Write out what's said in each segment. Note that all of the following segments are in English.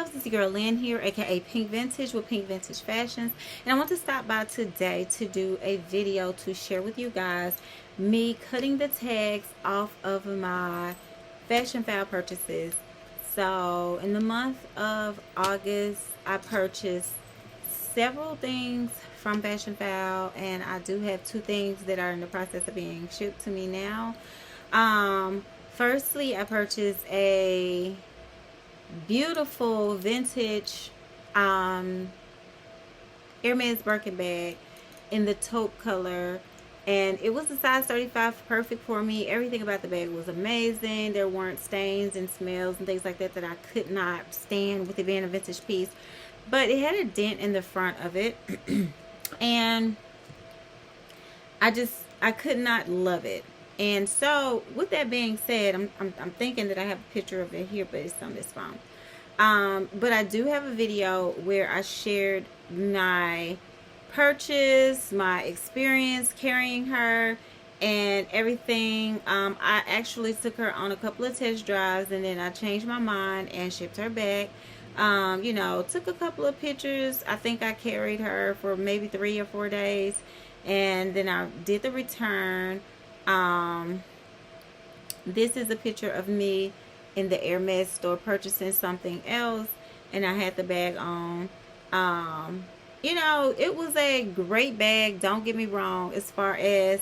loves? It's your girl Lynn here, aka Pink Vintage with Pink Vintage Fashions, and I want to stop by today to do a video to share with you guys me cutting the tags off of my Fashionphile purchases. So in the month of August, I purchased several things from Fashionphile, and I do have two things that are in the process of being shipped to me now. Firstly, I purchased a beautiful vintage Hermes Birkin bag in the taupe color, and it was a size 35, perfect for me. Everything about the bag was amazing. There weren't stains and smells and things like that that I could not stand with it being a vintage piece, but it had a dent in the front of it and I could not love it. And so with that being said, I'm thinking that I have a picture of it here, but it's on this phone. But I do have a video where I shared my purchase, my experience carrying her, and everything. I actually took her on a couple of test drives, and then I changed my mind and shipped her back. Took a couple of pictures. I think I carried her for maybe 3 or 4 days, and then I did the return. This is a picture of me in the Hermes store purchasing something else, and I had the bag on. It was a great bag, don't get me wrong. As far as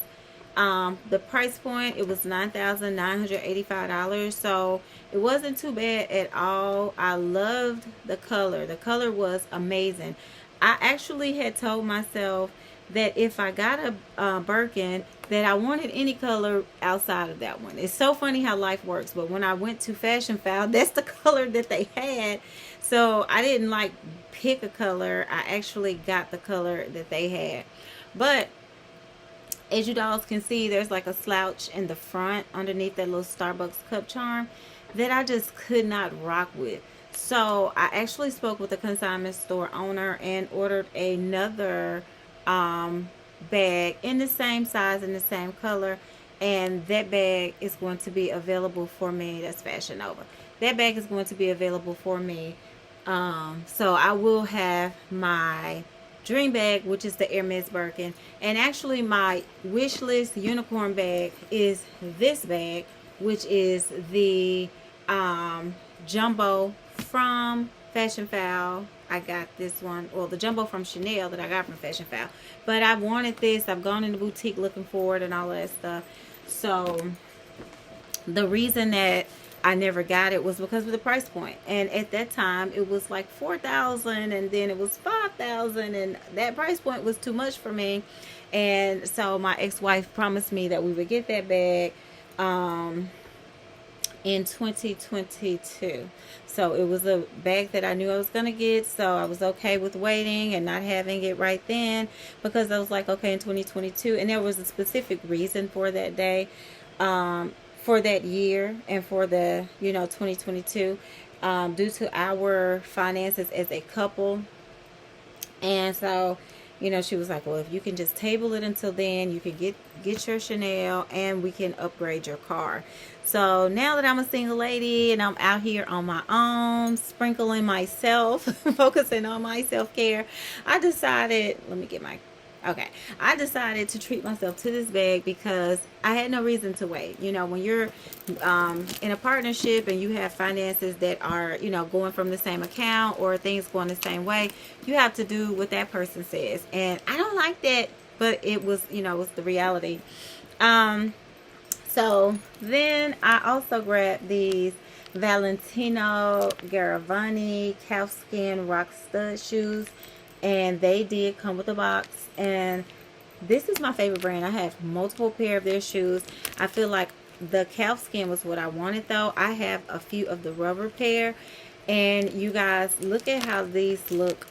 the price point, it was $9,985, so it wasn't too bad at all. I loved the color. The color was amazing. I actually had told myself that if I got a Birkin, that I wanted any color outside of that one. It's so funny how life works, but when I went to Fashionphile, that's the color that they had. So I didn't pick a color. I actually got the color that they had. But as you dolls can see, there's like a slouch in the front underneath that little Starbucks cup charm that I just could not rock with. So I actually spoke with the consignment store owner and ordered another bag in the same size and the same color, and that bag is going to be available for me. That's Fashion Nova. That bag is going to be available for me. So I will have my dream bag, which is the Hermes Birkin, and actually my wish list unicorn bag is this bag, which is the jumbo from Fashionphile. I got this one, well, the jumbo from Chanel that I got from Fashionphile, but I wanted this. I've gone in the boutique looking for it and all that stuff. So the reason that I never got it was because of the price point, and at that time it was like $4,000, and then it was $5,000, and that price point was too much for me. And so my ex-wife promised me that we would get that bag in 2022. So it was a bag that I knew I was going to get, so I was okay with waiting and not having it right then, because I was like, okay, in 2022. And there was a specific reason for that day, for that year, and for the 2022, due to our finances as a couple. And so she was like, well, if you can just table it until then, you can get your Chanel, and we can upgrade your car. So now that I'm a single lady and I'm out here on my own, sprinkling myself, focusing on my self-care, I decided I decided to treat myself to this bag, because I had no reason to wait. When you're in a partnership and you have finances that are, going from the same account, or things going the same way, you have to do what that person says. And I don't like that, but it was, it was the reality. So then I also grabbed these Valentino Garavani calfskin rock stud shoes, and they did come with a box. And this is my favorite brand. I have multiple pair of their shoes. I feel like the calfskin was what I wanted, though. I have a few of the rubber pair, and you guys, look at how these look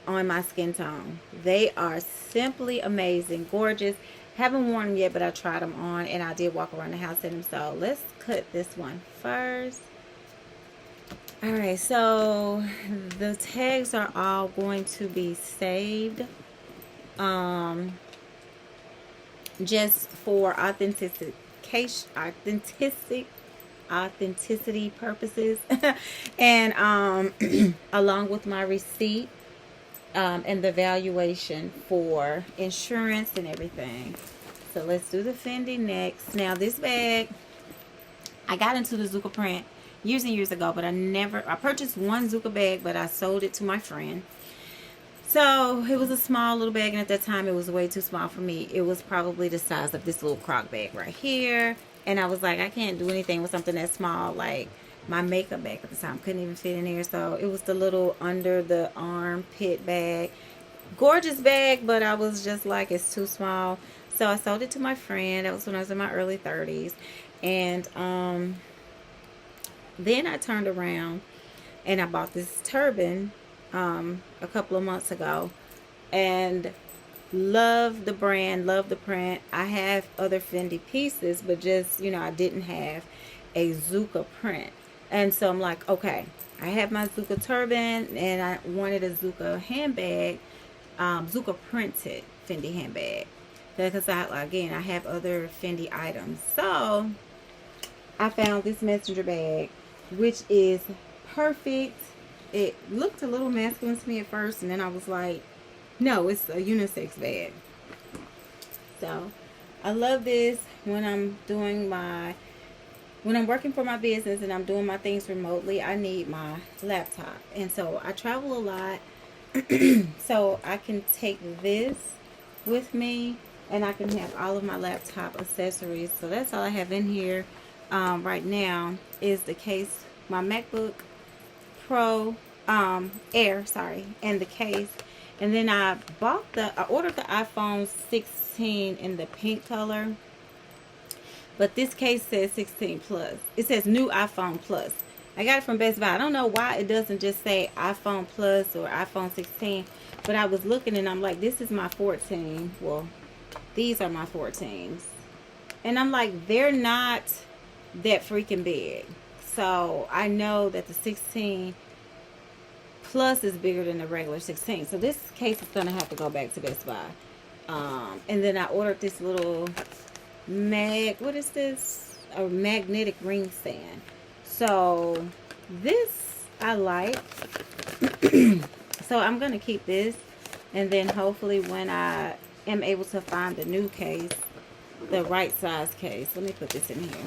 on my skin tone. They are simply amazing, gorgeous. Haven't worn them yet, but I tried them on, and I did walk around the house in them. So let's cut this one first. Alright, so the tags are all going to be saved, just for authenticity authenticity purposes. And along with my receipt, and the valuation for insurance and everything. So let's do the Fendi next. Now this bag, I got into the Zuka print years and years ago, but I purchased one Zuka bag, but I sold it to my friend. So it was a small little bag, and at that time it was way too small for me. It was probably the size of this little crock bag right here. And I was like, I can't do anything with something that small. Like my makeup bag at the time couldn't even fit in there. So it was the little under the armpit bag. Gorgeous bag, but I was just like, it's too small. So I sold it to my friend. That was when I was in my early 30s. And then I turned around and I bought this turban a couple of months ago, and love the brand, love the print. I have other Fendi pieces, but just, you know, I didn't have a Zuka print. And so I'm like, okay, I have my Zuka turban and I wanted a Zuka handbag, Zuka printed Fendi handbag, because again, I have other Fendi items. So I found this messenger bag, which is perfect. It looked a little masculine to me at first, and then I was like, no, it's a unisex bag. So I love this when I'm working for my business and I'm doing my things remotely. I need my laptop, and so I travel a lot. So I can take this with me, and I can have all of my laptop accessories. So that's all I have in here right now is the case, my MacBook Pro Air, and the case. And then I ordered the iPhone 16 in the pink color, but this case says 16 plus. It says new iPhone plus. I got it from Best Buy. I don't know why it doesn't just say iPhone plus or iPhone 16, but I was looking and I'm like, this is my 14. Well, these are my 14s, and I'm like, they're not that freaking big. So I know that the 16 plus is bigger than the regular 16. So this case is going to have to go back to Best Buy. And then I ordered this little what is this? A magnetic ring stand. So this I like. So I'm going to keep this. And then hopefully when I am able to find the new case, the right size case. Let me put this in here.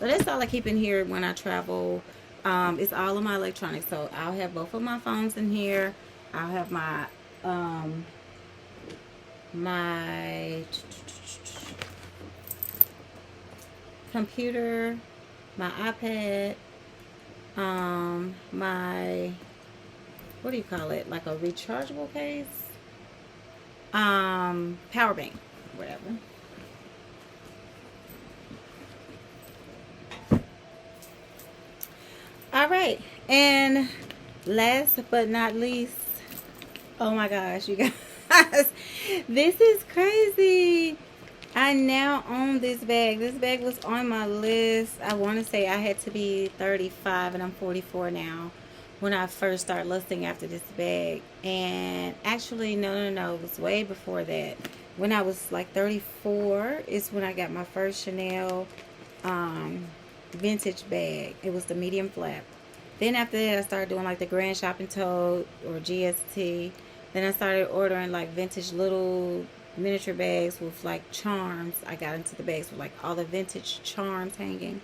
So that's all I keep in here when I travel. It's all of my electronics. So I'll have both of my phones in here. I'll have my my computer, my iPad, my, what do you call it? Like a rechargeable case? Power bank, whatever. All right, and last but not least, oh my gosh, you guys, this is crazy. I now own this bag. This bag was on my list. I want to say I had to be 35 and I'm 44 now when I first started lusting after this bag. And actually, no, it was way before that. When I was like 34 is when I got my first Chanel vintage bag. It was the medium flap. Then after that I started doing like the Grand Shopping Tote or GST. Then I started ordering like vintage little miniature bags with like charms. I got into the bags with like all the vintage charms hanging.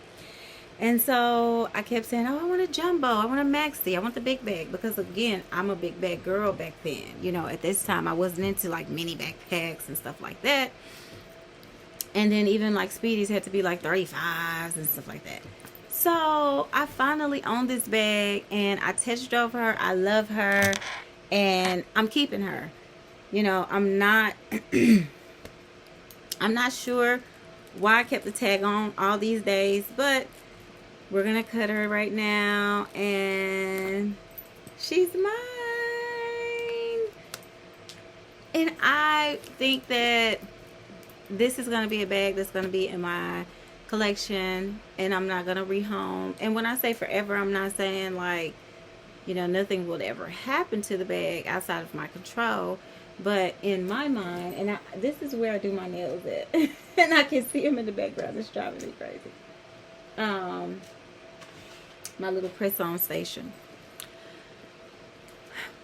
And so I kept saying, oh, I want a jumbo, I want a maxi, I want the big bag, because again, I'm a big bag girl back then. You know, at this time I wasn't into like mini backpacks and stuff like that. And then even like Speedies had to be like 35s and stuff like that. So I finally owned this bag and I test drove her. I love her and I'm keeping her. You know, I'm not I'm not sure why I kept the tag on all these days, but we're gonna cut her right now and she's mine. And I think that this is going to be a bag that's going to be in my collection, and I'm not going to rehome. And when I say forever, I'm not saying like, you know, nothing will ever happen to the bag outside of my control. But in my mind, and this is where I do my nails at. And I can see them in the background. It's driving me crazy. um, my little press-on station.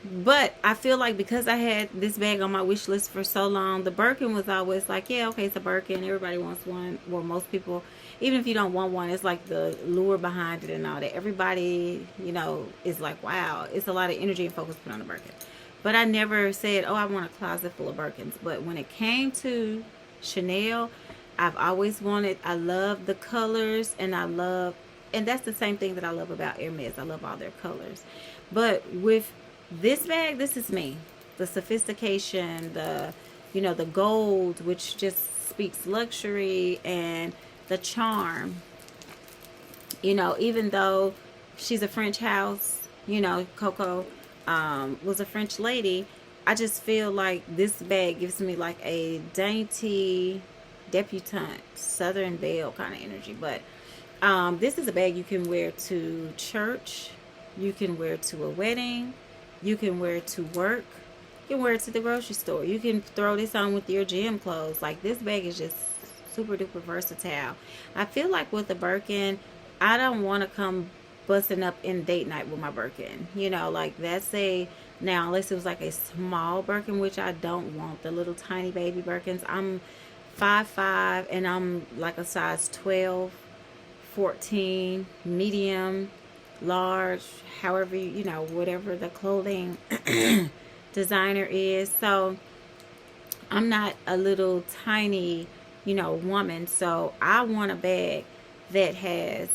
But I feel like because I had this bag on my wish list for so long, the Birkin was always like, yeah, okay, it's a Birkin. Everybody wants one. Well, most people, even if you don't want one, it's like the lure behind it and all that. Everybody, is like, wow, it's a lot of energy and focus put on the Birkin. But I never said, oh, I want a closet full of Birkins. But when it came to Chanel, I've always wanted, I love the colors, and that's the same thing that I love about Hermes. I love all their colors. But with this bag, this is me. The sophistication, the gold, which just speaks luxury, and the charm. Even though she's a French house, Coco was a French lady, I just feel like this bag gives me like a dainty debutante Southern Belle kind of energy. But this is a bag you can wear to church, you can wear to a wedding, you can wear it to work, you can wear it to the grocery store, you can throw this on with your gym clothes. Like, this bag is just super duper versatile. I feel like with the Birkin, I don't want to come busting up in date night with my Birkin. Like, now unless it was like a small Birkin, which I don't want, the little tiny baby Birkins. I'm 5'5", and I'm like a size 12, 14, medium, large, however, whatever the clothing designer is. So I'm not a little tiny, woman. So I want a bag that has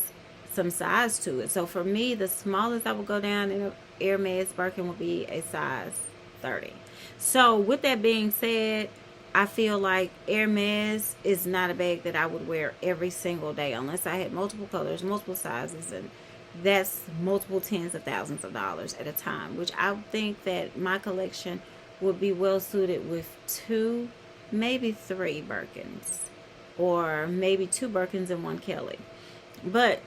some size to it. So for me, the smallest I would go down in a Hermes Birkin would be a size 30. So with that being said, I feel like Hermes is not a bag that I would wear every single day unless I had multiple colors, multiple sizes, and that's multiple tens of thousands of dollars at a time, which I think that my collection would be well suited with 2, maybe 3 Birkins, or maybe 2 Birkins and 1 Kelly. But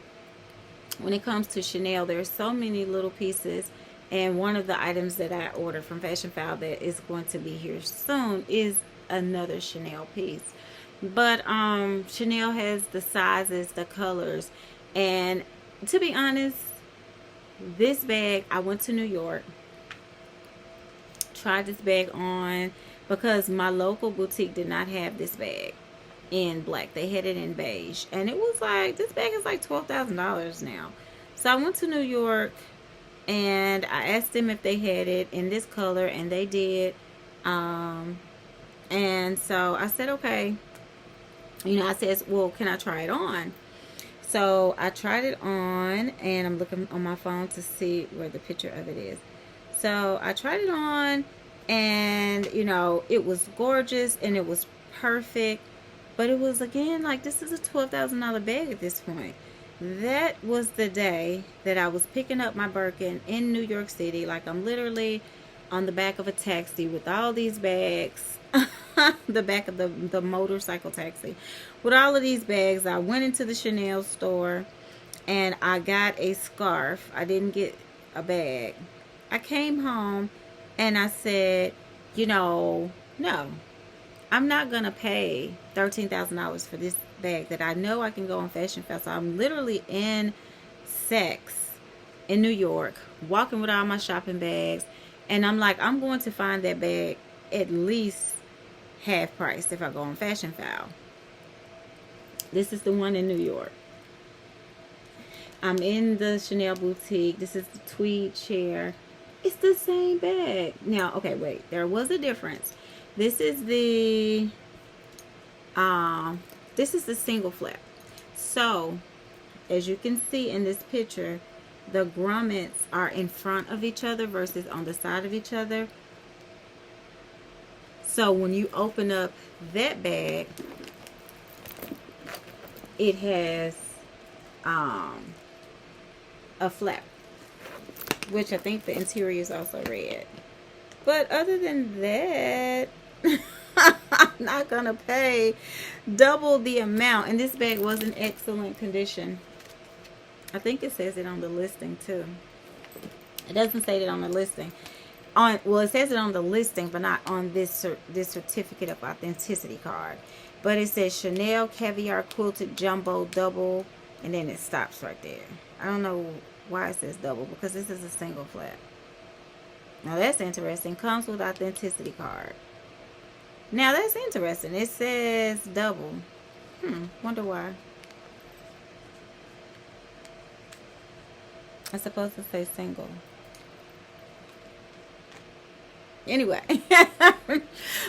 when it comes to Chanel, there's so many little pieces, and one of the items that I ordered from Fashionphile that is going to be here soon is another Chanel piece. But Chanel has the sizes, the colors, and to be honest, this bag, I went to New York, tried this bag on because my local boutique did not have this bag in black. They had it in beige, and it was like, this bag is like $12,000 now. So I went to New York and I asked them if they had it in this color, and they did. And so I said, okay, I said, well, can I try it on? So I tried it on, and I'm looking on my phone to see where the picture of it is. So I tried it on, and it was gorgeous and it was perfect. But it was, again, like, this is a $12,000 bag at this point. That was the day that I was picking up my Birkin in New York City. Like, I'm literally on the back of a taxi with all these bags. The back of the motorcycle taxi with all of these bags. I went into the Chanel store and I got a scarf. I didn't get a bag. I came home and I said, no, I'm not gonna pay $13,000 for this bag that I know I can go on Fashionphile. So I'm literally in Saks in New York, walking with all my shopping bags, and I'm like, I'm going to find that bag at least half price if I go on Fashionphile. This is the one in New York. I'm in the Chanel boutique. This is the tweed chair. It's the same bag. Now, okay, wait. There was a difference. This is the single flap. So, as you can see in this picture, the grommets are in front of each other versus on the side of each other. So when you open up that bag, it has a flap, which I think the interior is also red. But other than that, I'm not gonna pay double the amount. And this bag was in excellent condition. I think it says it on the listing too. It doesn't say it on the listing. Well, it says it on the listing, but not on this certificate of authenticity card. But it says Chanel Caviar Quilted Jumbo Double and then it stops right there. I don't know why it says double, because this is a single flap. Now that's interesting. Comes with authenticity card. Now that's interesting. It says double. Wonder why. It's supposed to say single. Anyway.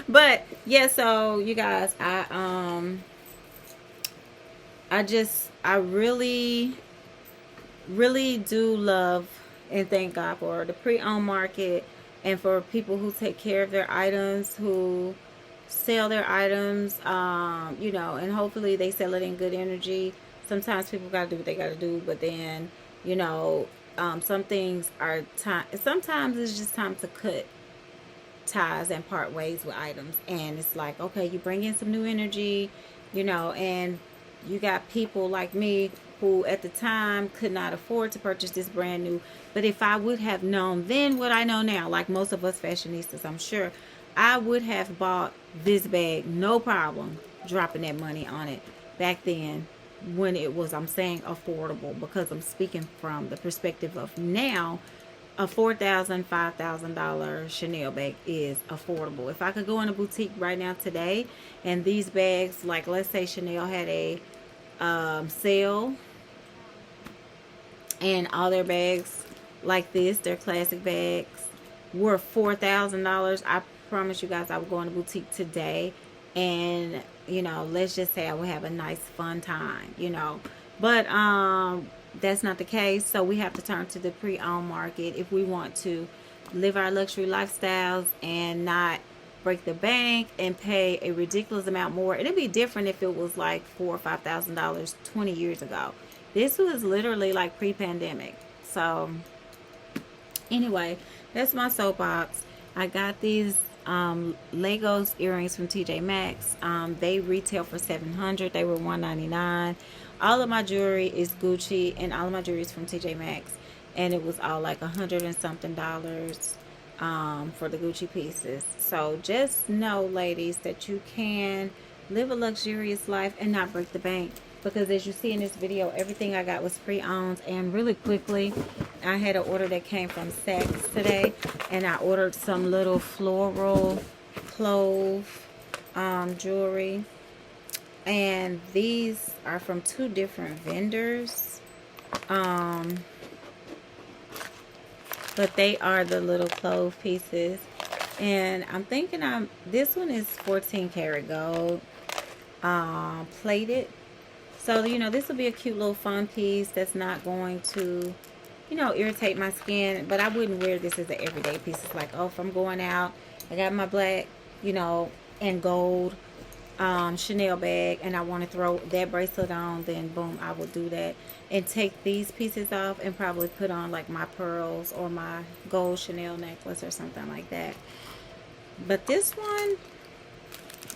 But yeah, so you guys, I really do love and thank God for the pre-owned market, and for people who take care of their items, who sell their items, you know, and hopefully they sell it in good energy. Sometimes people got to do what they got to do, but then, you know, some things are time. Sometimes it's just time to cut ties and part ways with items, and it's like, okay, you bring in some new energy, you know, and you got people like me who at the time could not afford to purchase this brand new, but if I would have known then what I know now, like most of us fashionistas, I'm sure I would have bought this bag, no problem, dropping that money on it back then, when it was, I'm saying affordable, because I'm speaking from the perspective of now. A $4,000, $5,000 Chanel bag is affordable. If I could go in a boutique right now today, and these bags, like let's say Chanel had a sale, and all their bags like this, their classic bags, were $4,000, I promise you guys I would go in a boutique today, and you know, let's just say I would have a nice fun time, you know. But that's not the case, so we have to turn to the pre-owned market if we want to live our luxury lifestyles and not break the bank and pay a ridiculous amount more. It'd be different if it was like $4,000 or $5,000 20 years ago. This was literally like pre-pandemic. So anyway, that's my soapbox. I got these Legos earrings from TJ Maxx. They retail for $700. They were $199. All of my jewelry is Gucci, and all of my jewelry is from TJ Maxx, and it was all like $100 and something for the Gucci pieces. So just know, ladies, that you can live a luxurious life and not break the bank, because as you see in this video, everything I got was pre-owned. And really quickly, I had an order that came from Saks today, and I ordered some little floral clove jewelry, and these are from 2 different vendors, but they are the little clove pieces, and I'm thinking this one is 14 karat gold, plated. So, you know, this will be a cute little fun piece that's not going to, you know, irritate my skin. But I wouldn't wear this as an everyday piece. It's like, oh, if I'm going out, I got my black, you know, and gold Chanel bag, and I want to throw that bracelet on, then boom, I will do that. And take these pieces off and probably put on like my pearls or my gold Chanel necklace or something like that. But this one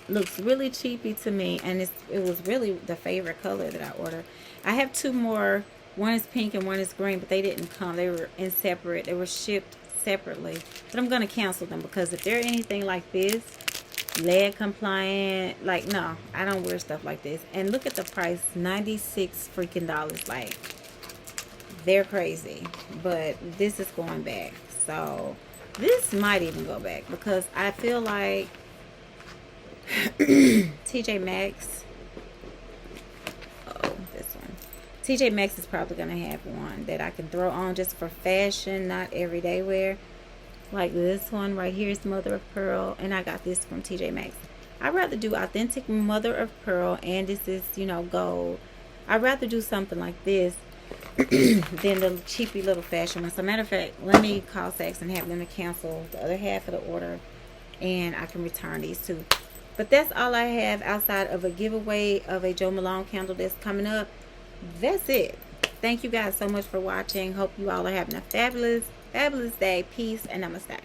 looks really cheapy to me, and it was really the favorite color that I ordered. I have 2 more. One is pink and one is green, but they didn't come. They were in separate. They were shipped separately. But I'm going to cancel them, because if they're anything like this, lead compliant, like, no, I don't wear stuff like this. And look at the price, $96 freaking dollars. Like, they're crazy. But this is going back. So this might even go back, because I feel like TJ Maxx, this one, TJ Maxx is probably gonna have one that I can throw on just for fashion, not everyday wear. Like this one right here is mother of pearl, and I got this from TJ Maxx. I'd rather do authentic mother of pearl, and this is, you know, gold. I'd rather do something like this than the cheapy little fashion one. So matter of fact, let me call Saks and have them to cancel the other half of the order, and I can return these 2. But that's all I have outside of a giveaway of a Jo Malone candle that's coming up. That's it. Thank you guys so much for watching. Hope you all are having a fabulous day. Peace and namaste.